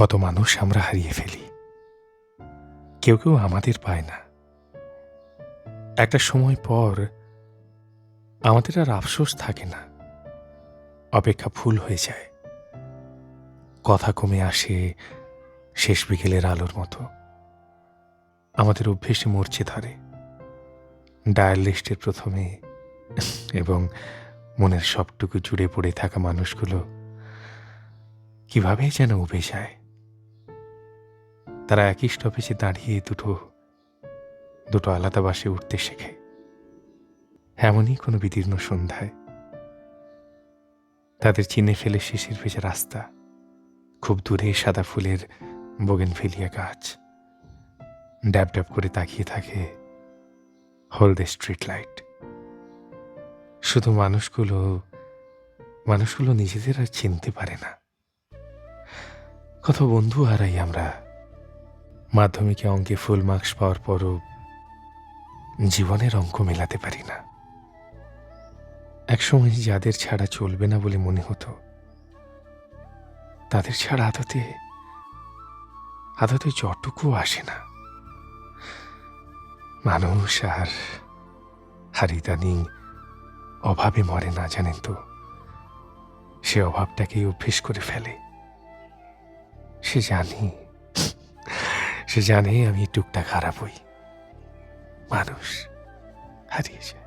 কত মানুষ আমরা হারিয়ে ফেলি, কেউ কেউ আমাদের পায় না। একটা সময় পর আমাদের আর আফসোস থাকে না, অপেক্ষা ভুল হয়ে যায়, কথা কমে আসে শেষ বিকেলের আলোর মতো। আমাদের অভ্যেসে মরচে ধরে ডায়াল লিস্টের প্রথমে, এবং মনের সবটুকু জুড়ে পড়ে থাকা মানুষগুলো কিভাবে যেন উবে যায়। তারা একই স্টপেজে দাঁড়িয়ে দুটো আলাদা বাসে উঠতে শেখে। এমনই কোনো বিদীর্ণ সন্ধ্যায় তাদের চিনে ফেলে শিশির ভেজা রাস্তা, খুব দূরে সাদা ফুলের বোগেনভেলিয়া গাছ ড্যাব ড্যাব করে তাকিয়ে থাকে হলদে স্ট্রিট লাইট। শুধু মানুষগুলো নিজেদের আর চিনতে পারে না। কত বন্ধু হারাই আমরা, মাধ্যমিকে অঙ্কে ফুল মার্কস পাওয়ার পরও জীবনের অঙ্ক মেলাতে পারি না। একসময় যাদের ছাড়া চলবে না বলে মনে হতো, তাদের ছাড়া আদতে যতটুকু আসে না। মানুষ আর ইদানিং অভাবে মরে না, জানেন তো। সে অভাবটাকেই অভ্যেস করে ফেলে। সে জানে আমি টুকটাক খারাপ হই। মানুষ হারিয়ে যায়।